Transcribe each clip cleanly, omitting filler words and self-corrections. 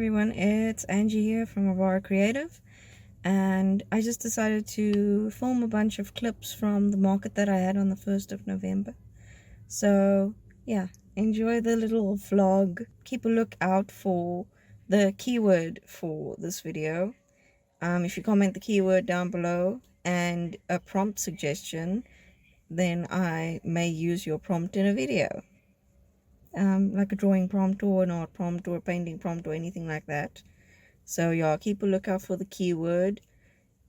everyone, it's Angie here from Avara Creative, and I just decided to film a bunch of clips from the market that I had on the 1st of November. So yeah, enjoy the little vlog. Keep a lookout for the keyword for this video. If you comment the keyword down below and a prompt suggestion, then I may use your prompt in a video. Like a drawing prompt or an art prompt or a painting prompt or anything like that. So yeah, keep a lookout for the keyword,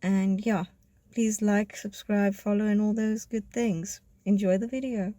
and yeah, please like, subscribe, follow, and all those good things. Enjoy the video.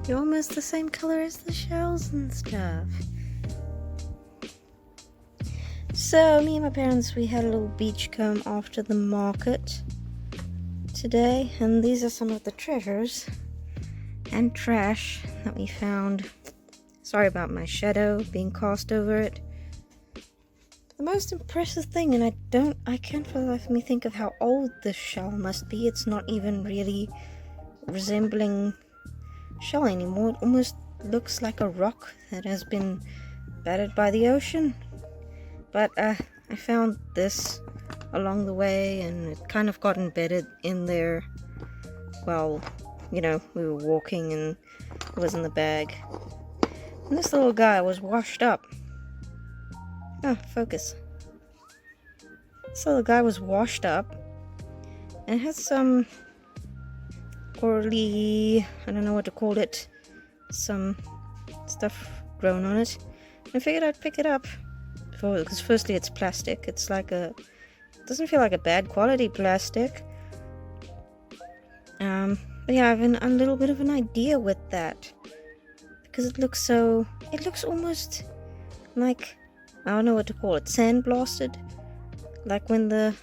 You're almost the same color as the shells and stuff. So me and my parents, we had a little beachcomb after the market today, and these are some of the treasures and trash that we found. Sorry about my shadow being cast over it. The most impressive thing, and I can't for the life of me think of how old this shell must be. It's not even really resembling shell anymore. It almost looks like a rock that has been battered by the ocean. But I found this along the way, and it kind of got embedded in there. Well, you know, we were walking and it was in the bag. And this little guy was washed up. Oh, focus. This little guy was washed up and it has some corally, I don't know what to call it, some stuff grown on it. I figured I'd pick it up because firstly it's plastic. It's like it doesn't feel like a bad quality plastic. But yeah, I have a little bit of an idea with that because it looks almost like, I don't know what to call it, sandblasted. Like when it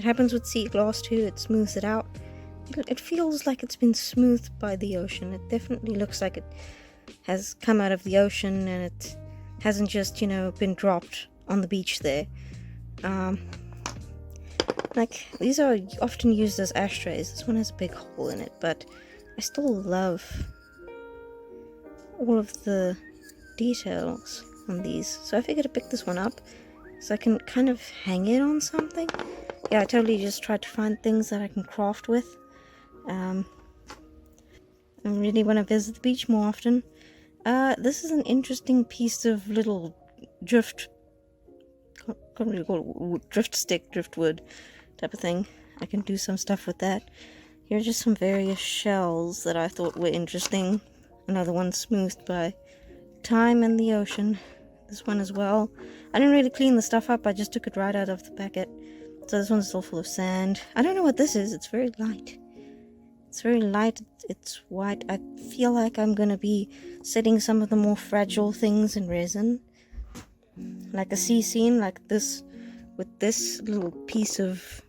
happens with sea glass too, it smooths it out. It feels like it's been smoothed by the ocean. It definitely looks like it has come out of the ocean and it hasn't just, been dropped on the beach there. Like, these are often used as ashtrays. This one has a big hole in it, but I still love all of the details on these. So I figured I'd pick this one up so I can kind of hang it on something. Yeah, I totally just tried to find things that I can craft with. I really want to visit the beach more often. This is an interesting piece of little drift stick, driftwood type of thing. I can do some stuff with that. Here are just some various shells that I thought were interesting. Another one smoothed by time and the ocean. This one as well. I didn't really clean the stuff up, I just took it right out of the packet. So this one's still full of sand. I don't know what this is, it's very light. It's white. I feel like I'm gonna be setting some of the more fragile things in resin. Like a sea scene, like this, with this little piece of,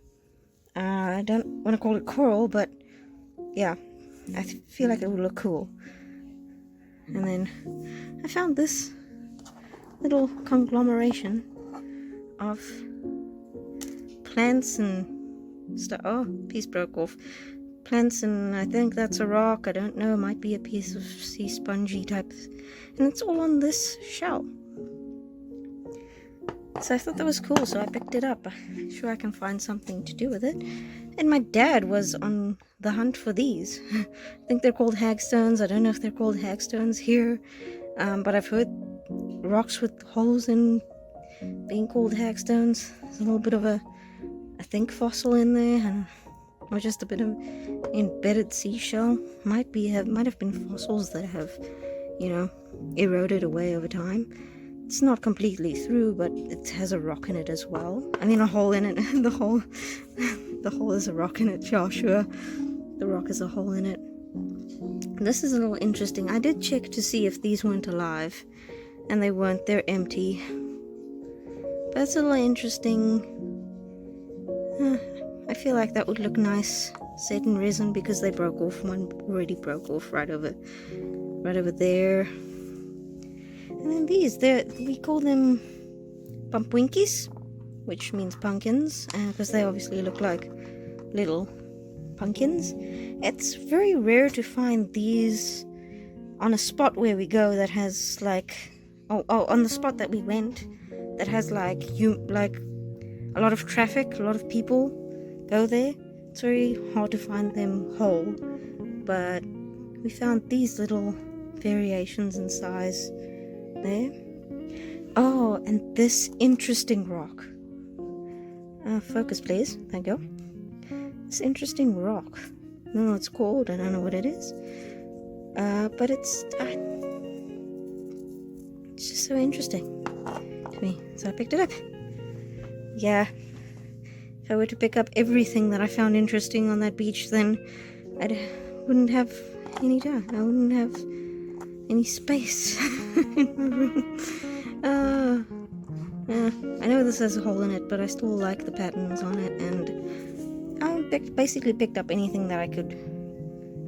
I don't want to call it coral, but yeah, I feel like it would look cool. And then I found this little conglomeration of plants and stuff. Oh, piece broke off. Plants, and I think that's a rock. I don't know, it might be a piece of sea spongy type, and it's all on this shell. So I thought that was cool, so I picked it up. I'm sure I can find something to do with it. And my dad was on the hunt for these. I think they're called hagstones. I don't know if they're called hagstones here, but I've heard rocks with holes in being called hagstones. There's a little bit of a, I think, fossil in there, or just a bit of embedded seashell. Might have been fossils that have, eroded away over time. It's not completely through, but it has a rock in it as well. I mean, a hole in it. the hole is a rock in it. Yeah, sure. The rock is a hole in it. This is a little interesting. I did check to see if these weren't alive, and they weren't. They're empty. But it's a little interesting. I feel like that would look nice set in resin because they broke off. One already broke off right over there. And then these, we call them pumpwinkies, which means pumpkins, because they obviously look like little pumpkins. It's very rare to find these on a spot where we go that has like, on the spot that we went, that has like a lot of traffic, a lot of people go there. It's very hard to find them whole, but we found these little variations in size there. Oh, and this interesting rock. Focus, please. Thank you. This interesting rock. I don't know what it's called. I don't know what it is. But it's just so interesting to me. So I picked it up. Yeah. If I were to pick up everything that I found interesting on that beach, then I wouldn't have any time. I wouldn't have any space in my room. Yeah, I know this has a hole in it, but I still like the patterns on it, and I basically picked up anything that I could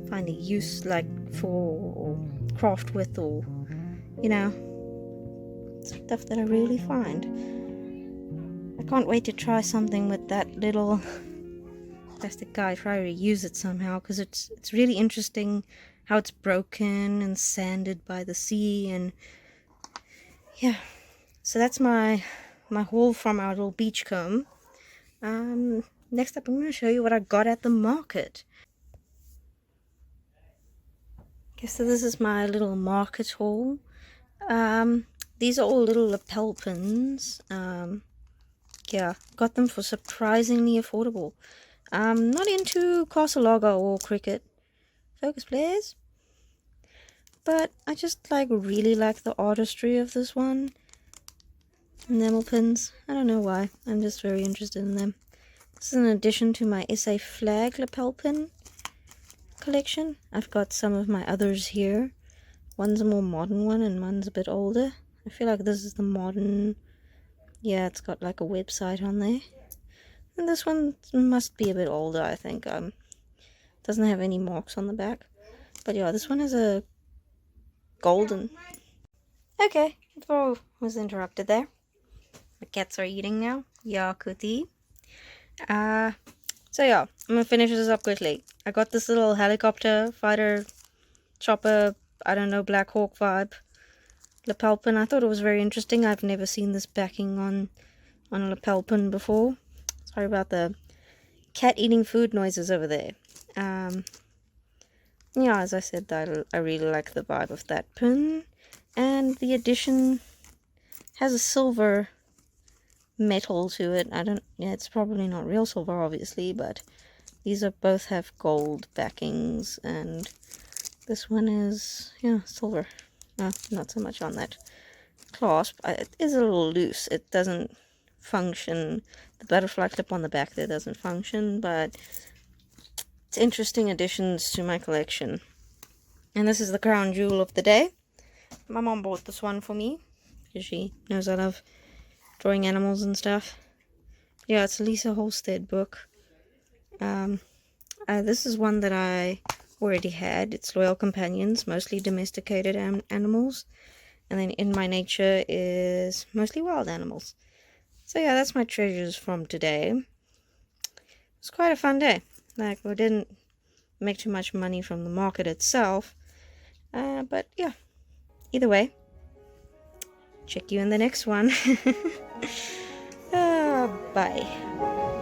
find a use, like for or craft with, or stuff that I really find. I can't wait to try something with that little plastic guy, try to reuse it somehow, because it's really interesting how it's broken and sanded by the sea. And yeah, so that's my haul from our little beachcomb. Next up I'm going to show you what I got at the market. Okay, so this is my little market haul. These are all little lapel pins. Yeah, got them for surprisingly affordable. I'm not into castle logger or cricket. Focus, please. But I just really like the artistry of this one. Enamel pins. I don't know why. I'm just very interested in them. This is an addition to my SA flag lapel pin collection. I've got some of my others here. One's a more modern one and one's a bit older. I feel like this is the modern. Yeah, it's got like a website on there. And this one must be a bit older, I think. Doesn't have any marks on the back. But yeah, this one is a golden. Okay, before I was interrupted there. The cats are eating now. Yeah, Kuti. So yeah, I'm gonna finish this up quickly. I got this little helicopter, fighter, chopper, I don't know, Black Hawk vibe lapel pin. I thought it was very interesting. I've never seen this backing on a lapel pin before. Sorry about the cat eating food noises over there. Yeah, as I said, I really like the vibe of that pin. And the addition has a silver metal to it. Yeah, it's probably not real silver, obviously, but these are both have gold backings, and this one is, yeah, silver. No, not so much on that clasp. It is a little loose. It doesn't function. The butterfly clip on the back there doesn't function, but it's interesting additions to my collection. And this is the crown jewel of the day. My mom bought this one for me because she knows I love drawing animals and stuff. Yeah, it's a Lisa Holstead book. This is one that I already had. It's Loyal Companions, mostly domesticated animals. And then In My Nature is mostly wild animals. So yeah, that's my treasures from today. It was quite a fun day. Like, we didn't make too much money from the market itself. But yeah, either way, check you in the next one. Bye.